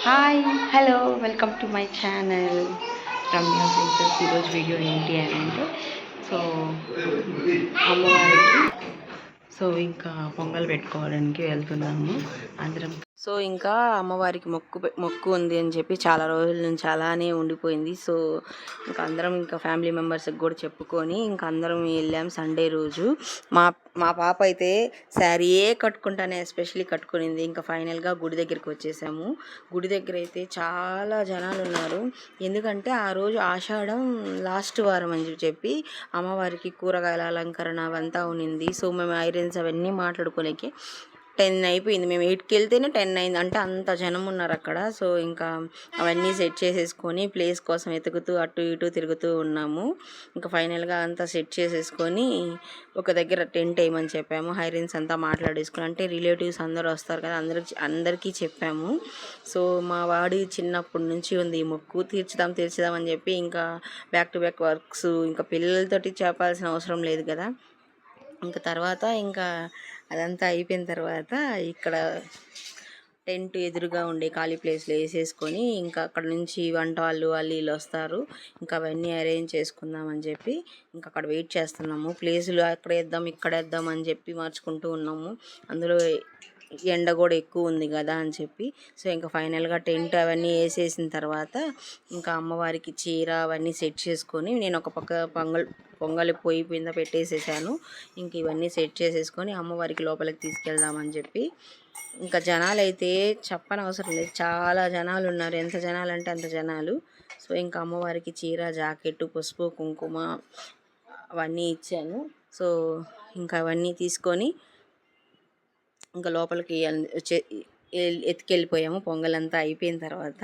Hi hello welcome to my channel Ramya princess. ఈరోజు video ఏంటి అని అంటే సో అమ్మవారికి ఇంకా పొంగల్ పెట్టుకోవడానికి వెళ్తున్నాము అందరం. ఇంకా అమ్మవారికి మొక్కు ఉంది అని చెప్పి చాలా రోజుల నుంచి అలానే ఉండిపోయింది. ఇంకా అందరం ఇంకా ఫ్యామిలీ మెంబర్స్కి కూడా చెప్పుకొని ఇంకా అందరం వెళ్ళాం సండే రోజు. మా మా పాప అయితే శారీయే కట్టుకుంటానే ఎస్పెషలీ కట్టుకునింది. ఇంకా ఫైనల్గా గుడి దగ్గరికి వచ్చేసాము. గుడి దగ్గర అయితే చాలా జనాలు ఉన్నారు. ఎందుకంటే ఆ రోజు ఆషాఢం లాస్ట్ వారం అని చెప్పి అమ్మవారికి కూరగాయల అలంకరణ అవంతా ఉన్నింది. మేము ఐరన్స్ అవన్నీ మాట్లాడుకోలేకే 10 అయిపోయింది. మేము 8కి వెళ్తేనే 10 అయింది. అంటే అంత జనం ఉన్నారు అక్కడ. ఇంకా అవన్నీ సెట్ చేసేసుకొని ప్లేస్ కోసం వెతుకుతూ అటు ఇటు తిరుగుతూ ఉన్నాము. ఇంకా ఫైనల్గా అంతా సెట్ చేసేసుకొని ఒక దగ్గర టెంట్ వేయమని చెప్పాము. హైరెన్స్ అంతా మాట్లాడేసుకుని, అంటే రిలేటివ్స్ అందరూ వస్తారు కదా, అందరికీ చెప్పాము. మా వాడి చిన్నప్పటి నుంచి ఉంది ఈ మొక్కు, తీర్చుదాం అని చెప్పి ఇంకా బ్యాక్ టు బ్యాక్ వర్క్స్, ఇంకా పిల్లలతోటి చెప్పాల్సిన అవసరం లేదు కదా. ఇంకా తర్వాత ఇంకా అదంతా అయిపోయిన తర్వాత ఇక్కడ టెంట్ ఎదురుగా ఉండే ఖాళీ ప్లేస్లో వేసేసుకొని ఇంకా అక్కడ నుంచి వంట వాళ్ళు వీళ్ళు వస్తారు. ఇంకా అవన్నీ అరేంజ్ చేసుకుందామని చెప్పి ఇంకా అక్కడ వెయిట్ చేస్తున్నాము. ప్లేసులు అక్కడ వేద్దాం ఇక్కడ వేద్దాం అని చెప్పి మార్చుకుంటూ ఉన్నాము. అందులో ఎండ కూడా ఎక్కువ ఉంది కదా అని చెప్పి ఇంకా ఫైనల్గా టెంట్ అవన్నీ వేసేసిన తర్వాత ఇంకా అమ్మవారికి చీర అవన్నీ సెట్ చేసుకొని నేను ఒక పక్క పొంగలి పొయ్యి కింద పెట్టేసేసాను. ఇంక ఇవన్నీ సెట్ చేసేసుకొని అమ్మవారికి లోపలికి తీసుకెళ్దామని చెప్పి ఇంకా జనాలు అయితే చెప్పనవసరం లేదు, చాలా జనాలు ఉన్నారు. ఎంత జనాలు అంటే అంత జనాలు. ఇంకా అమ్మవారికి చీర, జాకెట్టు, పసుపు, కుంకుమ అవన్నీ ఇచ్చాను. ఇంకా అవన్నీ తీసుకొని ఇంకా లోపలికి ఎత్తుకెళ్ళిపోయాము. పొంగల్ అంతా అయిపోయిన తర్వాత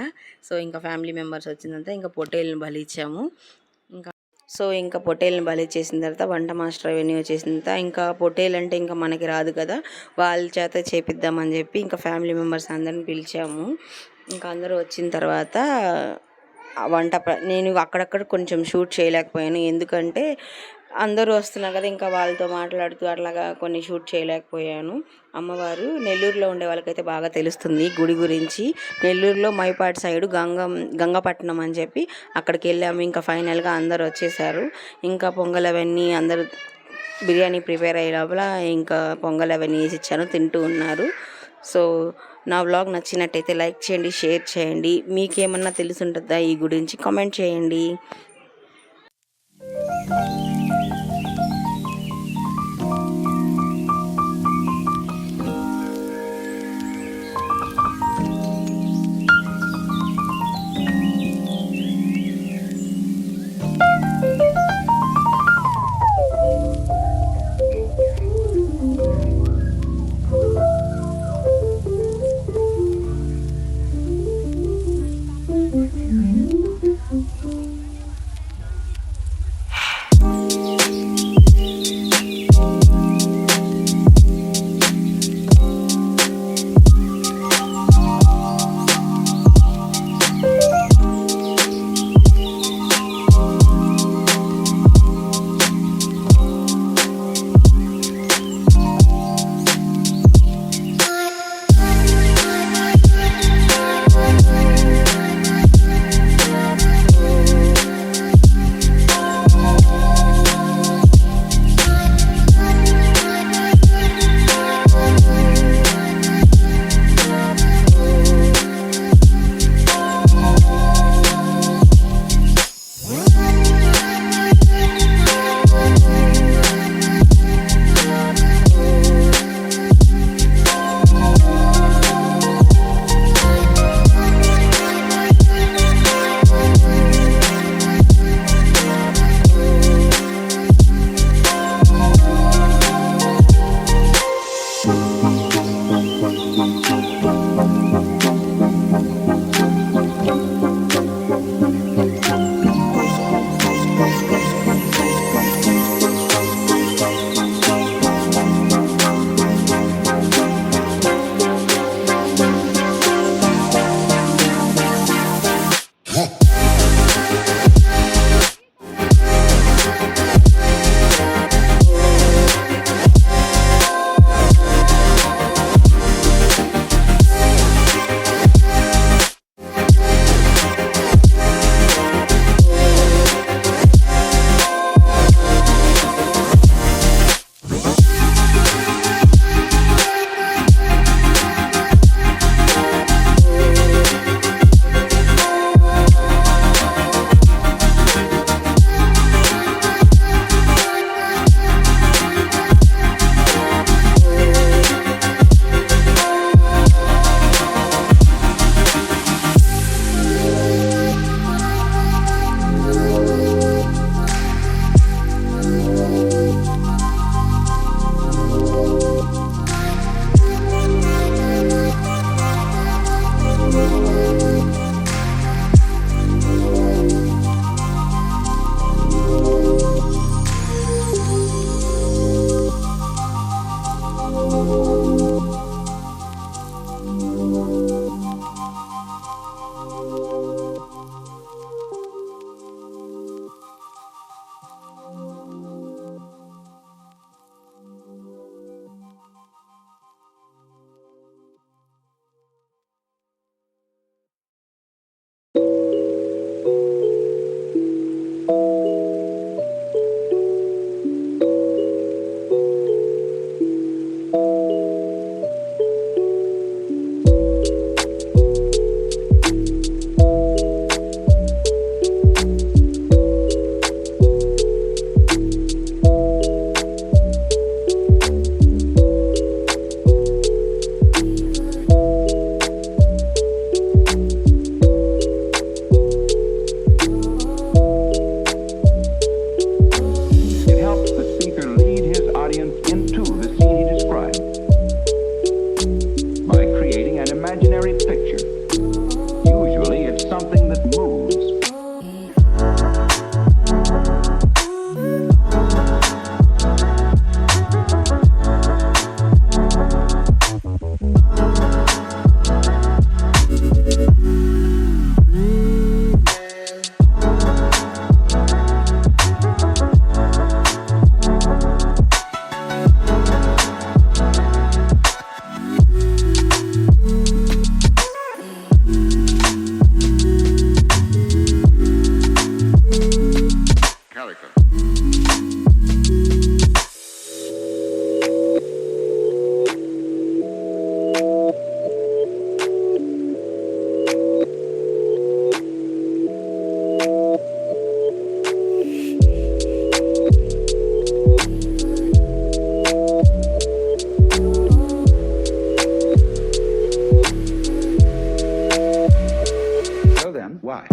ఇంకా ఫ్యామిలీ మెంబర్స్ వచ్చిందంతా ఇంకా పొట్టేళ్ళని బలిచ్చాము. ఇంకా పొట్టేళ్ళని బలి చేసిన తర్వాత వంట మాస్టర్ అవన్నీ వచ్చేసిన తర్వాత ఇంకా పొట్టేలు అంటే ఇంకా మనకి రాదు కదా, వాళ్ళ చేత చేపిద్దామని చెప్పి ఇంకా ఫ్యామిలీ మెంబర్స్ అందరిని పిలిచాము. ఇంకా అందరూ వచ్చిన తర్వాత నేను అక్కడక్కడ కొంచెం షూట్ చేయలేకపోయాను. ఎందుకంటే అందరూ వస్తున్నారు కదా, ఇంకా వాళ్ళతో మాట్లాడుతూ అట్లాగా కొన్ని షూట్ చేయలేకపోయాను. అమ్మవారు నెల్లూరులో ఉండే వాళ్ళకైతే బాగా తెలుస్తుంది గుడి గురించి. నెల్లూరులో మైపాటి సైడు గంగపట్నం అని చెప్పి అక్కడికి వెళ్ళాము. ఇంకా ఫైనల్గా అందరు వచ్చేసారు. ఇంకా పొంగల్ అవన్నీ అందరూ బిర్యానీ ప్రిపేర్ అయ్యే లోపల ఇంకా పొంగల్ అవన్నీ వేసి ఇచ్చాను, తింటూ ఉన్నారు. నా వ్లాగ్ నచ్చినట్టయితే లైక్ చేయండి, షేర్ చేయండి. మీకేమన్నా తెలుసుంటుందా ఈ గురించి కామెంట్ చేయండి. why.